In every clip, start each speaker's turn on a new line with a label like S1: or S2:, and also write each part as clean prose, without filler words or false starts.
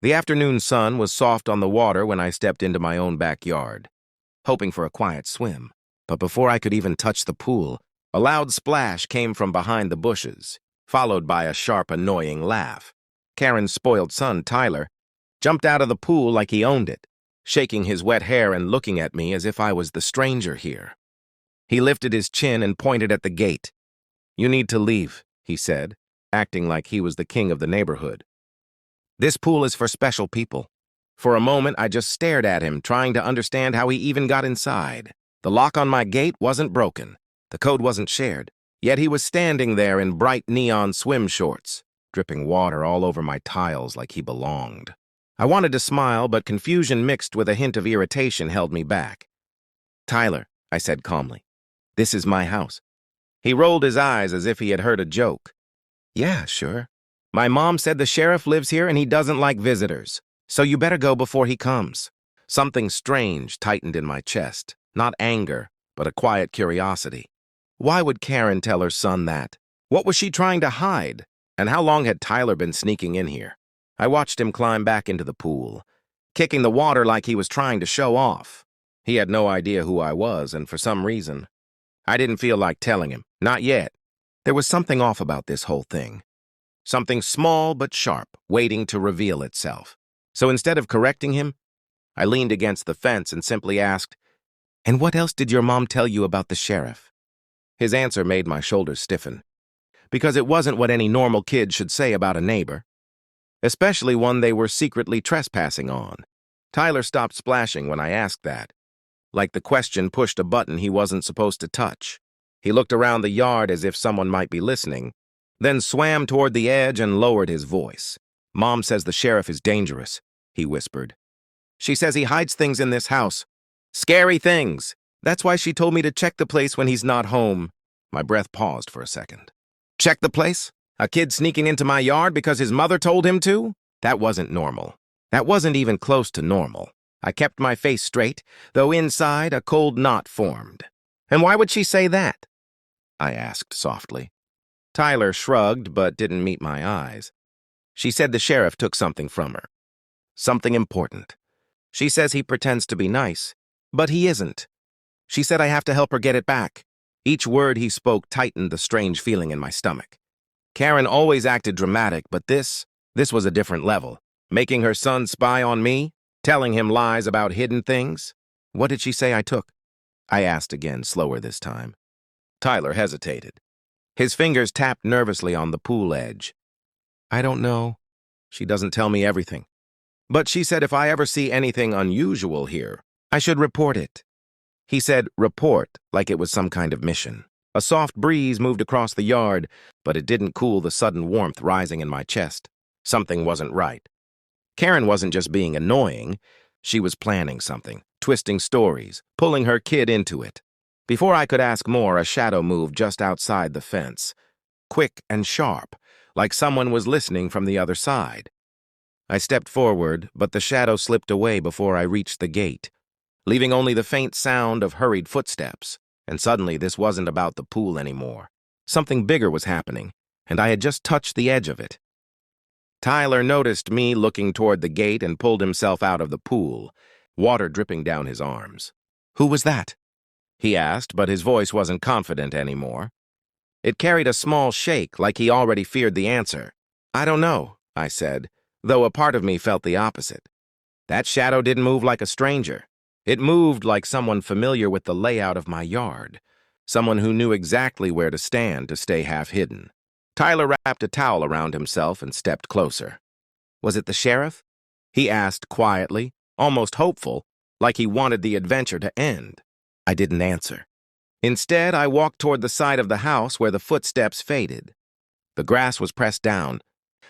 S1: The afternoon sun was soft on the water when I stepped into my own backyard, hoping for a quiet swim. But before I could even touch the pool, a loud splash came from behind the bushes, followed by a sharp, annoying laugh. Karen's spoiled son, Tyler, jumped out of the pool like he owned it, shaking his wet hair and looking at me as if I was the stranger here. He lifted his chin and pointed at the gate. "You need to leave," he said, acting like he was the king of the neighborhood. "This pool is for special people." For a moment, I just stared at him, trying to understand how he even got inside. The lock on my gate wasn't broken. The code wasn't shared. Yet he was standing there in bright neon swim shorts, dripping water all over my tiles like he belonged. I wanted to smile, but confusion mixed with a hint of irritation held me back. "Tyler," I said calmly, "this is my house." He rolled his eyes as if he had heard a joke. "Yeah, sure. My mom said the sheriff lives here and he doesn't like visitors, so you better go before he comes." Something strange tightened in my chest, not anger, but a quiet curiosity. Why would Karen tell her son that? What was she trying to hide? And how long had Tyler been sneaking in here? I watched him climb back into the pool, kicking the water like he was trying to show off. He had no idea who I was, and for some reason, I didn't feel like telling him. Not yet. There was something off about this whole thing. Something small but sharp, waiting to reveal itself. So instead of correcting him, I leaned against the fence and simply asked, "And what else did your mom tell you about the sheriff?" His answer made my shoulders stiffen, because it wasn't what any normal kid should say about a neighbor, especially one they were secretly trespassing on. Tyler stopped splashing when I asked that, like the question pushed a button he wasn't supposed to touch. He looked around the yard as if someone might be listening, then swam toward the edge and lowered his voice. "Mom says the sheriff is dangerous," he whispered. "She says he hides things in this house. Scary things. That's why she told me to check the place when he's not home." My breath paused for a second. Check the place? A kid sneaking into my yard because his mother told him to? That wasn't normal. That wasn't even close to normal. I kept my face straight, though inside a cold knot formed. "And why would she say that?" I asked softly. Tyler shrugged but didn't meet my eyes. "She said the sheriff took something from her. Something important. She says he pretends to be nice, but he isn't. She said I have to help her get it back." Each word he spoke tightened the strange feeling in my stomach. Karen always acted dramatic, but this was a different level. Making her son spy on me? Telling him lies about hidden things? "What did she say I took?" I asked again, slower this time. Tyler hesitated. His fingers tapped nervously on the pool edge. "I don't know. She doesn't tell me everything. But she said if I ever see anything unusual here, I should report it." He said report like it was some kind of mission. A soft breeze moved across the yard, but it didn't cool the sudden warmth rising in my chest. Something wasn't right. Karen wasn't just being annoying. She was planning something, twisting stories, pulling her kid into it. Before I could ask more, a shadow moved just outside the fence, quick and sharp, like someone was listening from the other side. I stepped forward, but the shadow slipped away before I reached the gate, leaving only the faint sound of hurried footsteps. And suddenly this wasn't about the pool anymore. Something bigger was happening, and I had just touched the edge of it. Tyler noticed me looking toward the gate and pulled himself out of the pool, water dripping down his arms. "Who was that?" he asked, but his voice wasn't confident anymore. It carried a small shake, like he already feared the answer. "I don't know," I said, though a part of me felt the opposite. That shadow didn't move like a stranger. It moved like someone familiar with the layout of my yard, someone who knew exactly where to stand to stay half hidden. Tyler wrapped a towel around himself and stepped closer. "Was it the sheriff?" he asked quietly, almost hopeful, like he wanted the adventure to end. I didn't answer. Instead, I walked toward the side of the house where the footsteps faded. The grass was pressed down,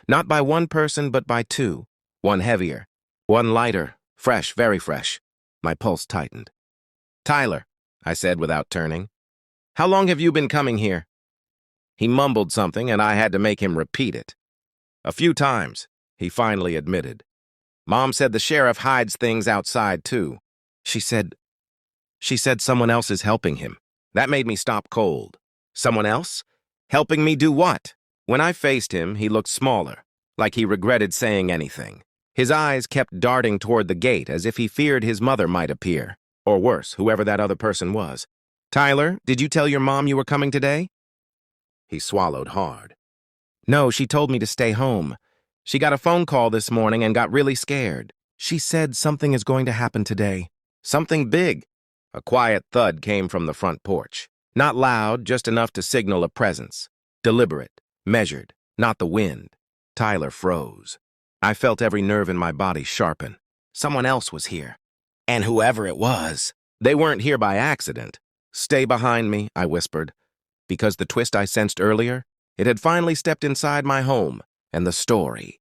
S1: not by one person but by two, one heavier, one lighter, fresh, very fresh. My pulse tightened. "Tyler," I said without turning, "how long have you been coming here?" He mumbled something, and I had to make him repeat it. "A few times," he finally admitted. "Mom said the sheriff hides things outside, too. She said someone else is helping him." That made me stop cold. Someone else? Helping me do what? When I faced him, he looked smaller, like he regretted saying anything. His eyes kept darting toward the gate as if he feared his mother might appear, or worse, whoever that other person was. "Tyler, did you tell your mom you were coming today?" He swallowed hard. "No, she told me to stay home. She got a phone call this morning and got really scared. She said something is going to happen today. Something big." A quiet thud came from the front porch. Not loud, just enough to signal a presence. Deliberate, measured, not the wind. Tyler froze. I felt every nerve in my body sharpen. Someone else was here. And whoever it was, they weren't here by accident. "Stay behind me," I whispered, because the twist I sensed earlier, it had finally stepped inside my home, and the story